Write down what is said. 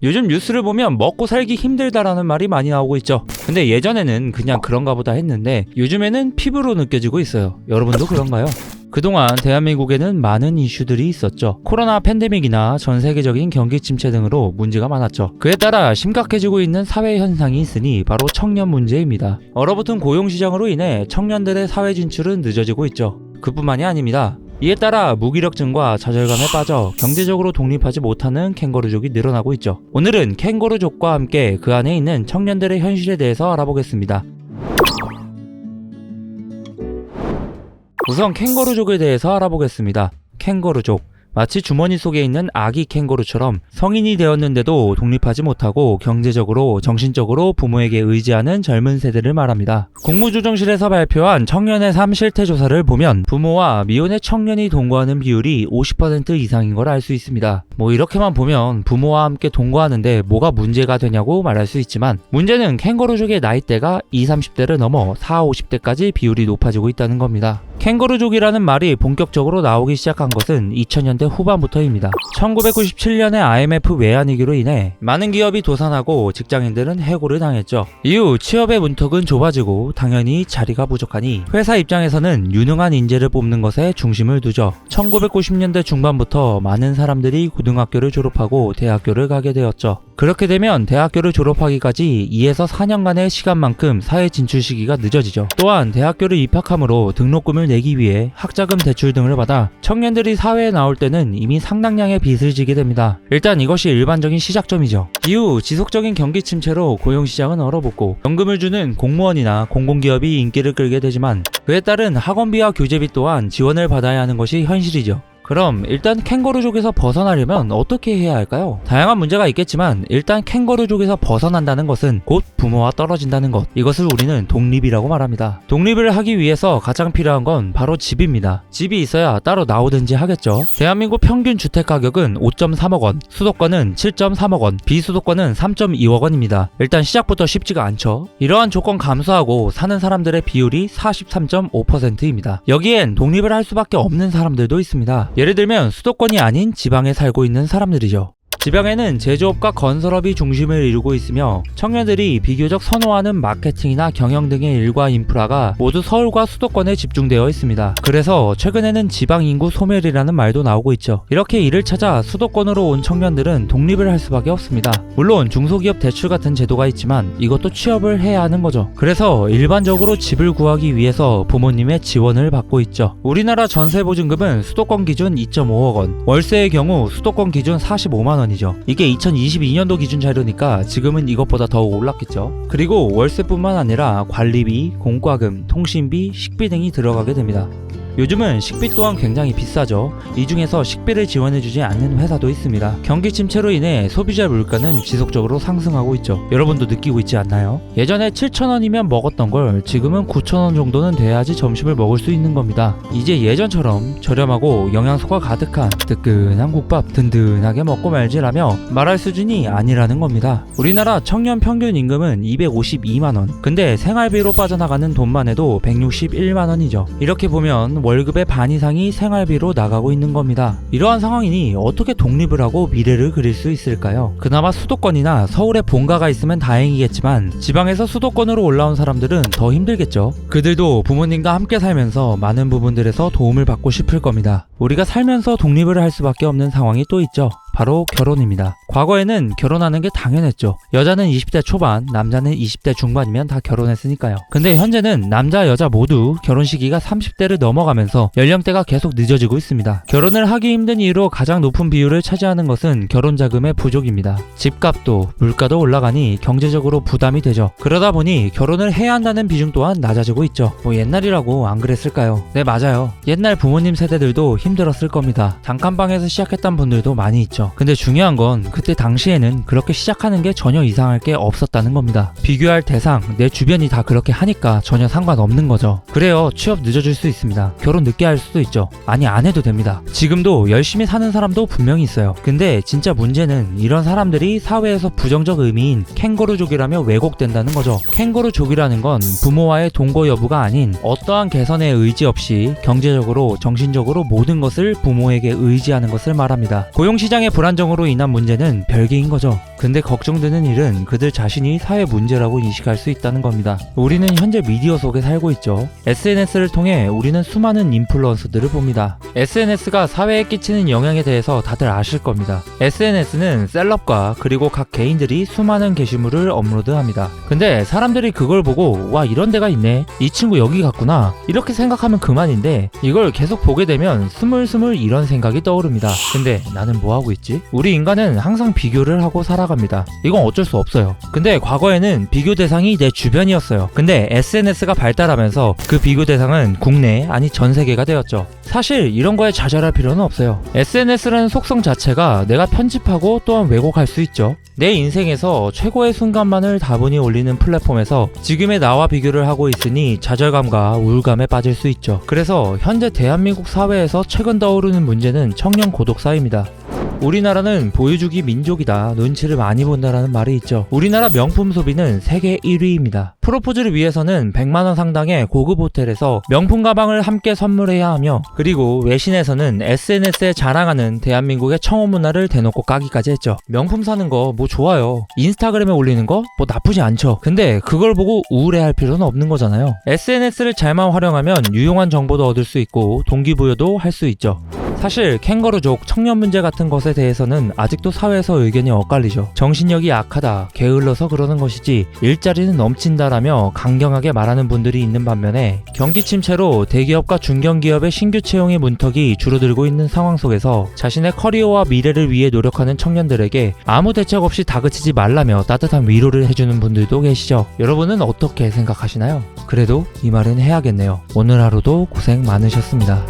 요즘 뉴스를 보면 먹고 살기 힘들다라는 말이 많이 나오고 있죠. 근데 예전에는 그냥 그런가 보다 했는데 요즘에는 피부로 느껴지고 있어요. 여러분도 그런가요? 그동안 대한민국에는 많은 이슈들이 있었죠. 코로나 팬데믹이나 전 세계적인 경기 침체 등으로 문제가 많았죠. 그에 따라 심각해지고 있는 사회 현상이 있으니 바로 청년 문제입니다. 얼어붙은 고용시장으로 인해 청년들의 사회 진출은 늦어지고 있죠. 그뿐만이 아닙니다. 이에 따라 무기력증과 좌절감에 빠져 경제적으로 독립하지 못하는 캥거루족이 늘어나고 있죠. 오늘은 캥거루족과 함께 그 안에 있는 청년들의 현실에 대해서 알아보겠습니다. 우선 캥거루족에 대해서 알아보겠습니다. 캥거루족, 마치 주머니 속에 있는 아기 캥거루처럼 성인이 되었는데도 독립하지 못하고 경제적으로, 정신적으로 부모에게 의지하는 젊은 세대를 말합니다. 국무조정실에서 발표한 청년의 삶 실태 조사를 보면 부모와 미혼의 청년이 동거하는 비율이 50% 이상인 걸 알 수 있습니다. 이렇게만 보면 부모와 함께 동거하는데 뭐가 문제가 되냐고 말할 수 있지만 문제는 캥거루족의 나이대가 20, 30대를 넘어 40, 50대까지 비율이 높아지고 있다는 겁니다. 캥거루족이라는 말이 본격적으로 나오기 시작한 것은 2000년대 후반부터입니다. 1997년에 IMF 외환위기로 인해 많은 기업이 도산하고 직장인들은 해고를 당했죠. 이후 취업의 문턱은 좁아지고 당연히 자리가 부족하니 회사 입장에서는 유능한 인재를 뽑는 것에 중심을 두죠. 1990년대 중반부터 많은 사람들이 고등학교를 졸업하고 대학교를 가게 되었죠. 그렇게 되면 대학교를 졸업하기까지 2에서 4년간의 시간만큼 사회 진출 시기가 늦어지죠. 또한 대학교를 입학함으로 등록금을 내기 위해 학자금 대출 등을 받아 청년들이 사회에 나올 때는 이미 상당량의 빚을 지게 됩니다. 일단 이것이 일반적인 시작점이죠. 이후 지속적인 경기 침체로 고용시장은 얼어붙고 연금을 주는 공무원이나 공공기업이 인기를 끌게 되지만 그에 따른 학원비와 교재비 또한 지원을 받아야 하는 것이 현실이죠. 그럼 일단 캥거루족에서 벗어나려면 어떻게 해야 할까요? 다양한 문제가 있겠지만 일단 캥거루족에서 벗어난다는 것은 곧 부모와 떨어진다는 것, 이것을 우리는 독립이라고 말합니다. 독립을 하기 위해서 가장 필요한 건 바로 집입니다. 집이 있어야 따로 나오든지 하겠죠. 대한민국 평균 주택 가격은 5.3억 원, 수도권은 7.3억 원, 비수도권은 3.2억 원입니다. 일단 시작부터 쉽지가 않죠. 이러한 조건 감수하고 사는 사람들의 비율이 43.5%입니다. 여기엔 독립을 할 수밖에 없는 사람들도 있습니다. 예를 들면 수도권이 아닌 지방에 살고 있는 사람들이죠. 지방에는 제조업과 건설업이 중심을 이루고 있으며 청년들이 비교적 선호하는 마케팅이나 경영 등의 일과 인프라가 모두 서울과 수도권에 집중되어 있습니다. 그래서 최근에는 지방 인구 소멸이라는 말도 나오고 있죠. 이렇게 일을 찾아 수도권으로 온 청년들은 독립을 할 수밖에 없습니다. 물론 중소기업 대출 같은 제도가 있지만 이것도 취업을 해야 하는 거죠. 그래서 일반적으로 집을 구하기 위해서 부모님의 지원을 받고 있죠. 우리나라 전세보증금은 수도권 기준 2.5억 원, 월세의 경우 수도권 기준 45만 원. 이게 2022년도 기준 자료니까 지금은 이것보다 더 올랐겠죠. 그리고 월세뿐만 아니라 관리비, 공과금, 통신비, 식비 등이 들어가게 됩니다. 요즘은 식비 또한 굉장히 비싸죠. 이 중에서 식비를 지원해주지 않는 회사도 있습니다. 경기 침체로 인해 소비자 물가는 지속적으로 상승하고 있죠. 여러분도 느끼고 있지 않나요? 예전에 7,000원이면 먹었던 걸 지금은 9,000원 정도는 돼야지 점심을 먹을 수 있는 겁니다. 이제 예전처럼 저렴하고 영양소가 가득한 뜨끈한 국밥 든든하게 먹고 말지라며 말할 수준이 아니라는 겁니다. 우리나라 청년 평균 임금은 252만원, 근데 생활비로 빠져나가는 돈만 해도 161만원이죠. 이렇게 보면 월급의 반 이상이 생활비로 나가고 있는 겁니다. 이러한 상황이니 어떻게 독립을 하고 미래를 그릴 수 있을까요? 그나마 수도권이나 서울에 본가가 있으면 다행이겠지만 지방에서 수도권으로 올라온 사람들은 더 힘들겠죠. 그들도 부모님과 함께 살면서 많은 부분들에서 도움을 받고 싶을 겁니다. 우리가 살면서 독립을 할 수밖에 없는 상황이 또 있죠. 바로 결혼입니다. 과거에는 결혼하는 게 당연했죠. 여자는 20대 초반, 남자는 20대 중반이면 다 결혼했으니까요. 근데 현재는 남자, 여자 모두 결혼 시기가 30대를 넘어가면서 연령대가 계속 늦어지고 있습니다. 결혼을 하기 힘든 이유로 가장 높은 비율을 차지하는 것은 결혼 자금의 부족입니다. 집값도 물가도 올라가니 경제적으로 부담이 되죠. 그러다 보니 결혼을 해야 한다는 비중 또한 낮아지고 있죠. 옛날이라고 안 그랬을까요? 네, 맞아요. 옛날 부모님 세대들도 힘들었을 겁니다. 단칸방에서 시작했던 분들도 많이 있죠. 근데 중요한 건 그때 당시에는 그렇게 시작하는 게 전혀 이상할 게 없었다는 겁니다. 비교할 대상, 내 주변이 다 그렇게 하니까 전혀 상관없는 거죠. 그래요, 취업 늦어질 수 있습니다. 결혼 늦게 할 수도 있죠. 아니, 안 해도 됩니다. 지금도 열심히 사는 사람도 분명히 있어요. 근데 진짜 문제는 이런 사람들이 사회에서 부정적 의미인 캥거루족이라며 왜곡된다는 거죠. 캥거루족이라는 건 부모와의 동거 여부가 아닌 어떠한 개선의 의지 없이 경제적으로, 정신적으로 모든 것을 부모에게 의지하는 것을 말합니다. 고용시장의 불안정으로 인한 문제는 별개인 거죠. 근데 걱정되는 일은 그들 자신이 사회 문제라고 인식할 수 있다는 겁니다. 우리는 현재 미디어 속에 살고 있죠. SNS를 통해 우리는 수많은 인플루언서들을 봅니다. SNS가 사회에 끼치는 영향에 대해서 다들 아실 겁니다. SNS는 셀럽과 그리고 각 개인들이 수많은 게시물을 업로드합니다. 근데 사람들이 그걸 보고 와 이런 데가 있네, 이 친구 여기 갔구나 이렇게 생각하면 그만인데, 이걸 계속 보게 되면 스물스물 이런 생각이 떠오릅니다. 근데 나는 뭐 하고 있지? 우리 인간은 항상 비교를 하고 살아갑니다. 이건 어쩔 수 없어요. 근데 과거에는 비교 대상이 내 주변이었어요. 근데 SNS가 발달하면서 그 비교 대상은 국내 아니 전 세계가 되었죠. 사실 이런 거에 좌절할 필요는 없어요. SNS라는 속성 자체가 내가 편집하고 또한 왜곡할 수 있죠. 내 인생에서 최고의 순간만을 다분히 올리는 플랫폼에서 지금의 나와 비교를 하고 있으니 좌절감과 우울감에 빠질 수 있죠. 그래서 현재 대한민국 사회에서 최근 떠오르는 문제는 청년 고독사입니다. 우리나라는 보여주기 민족이다, 눈치를 많이 본다라는 말이 있죠. 우리나라 명품 소비는 세계 1위입니다. 프로포즈를 위해서는 100만원 상당의 고급 호텔에서 명품 가방을 함께 선물해야 하며, 그리고 외신에서는 SNS에 자랑하는 대한민국의 청혼 문화를 대놓고 까기까지 했죠. 명품 사는 거 뭐 좋아요, 인스타그램에 올리는 거 뭐 나쁘지 않죠. 근데 그걸 보고 우울해할 필요는 없는 거잖아요. SNS를 잘만 활용하면 유용한 정보도 얻을 수 있고 동기부여도 할 수 있죠. 사실 캥거루족, 청년 문제 같은 것에 대해서는 아직도 사회에서 의견이 엇갈리죠. 정신력이 약하다, 게을러서 그러는 것이지 일자리는 넘친다라며 강경하게 말하는 분들이 있는 반면에, 경기 침체로 대기업과 중견기업의 신규 채용의 문턱이 줄어들고 있는 상황 속에서 자신의 커리어와 미래를 위해 노력하는 청년들에게 아무 대책 없이 다그치지 말라며 따뜻한 위로를 해주는 분들도 계시죠. 여러분은 어떻게 생각하시나요? 그래도 이 말은 해야겠네요. 오늘 하루도 고생 많으셨습니다.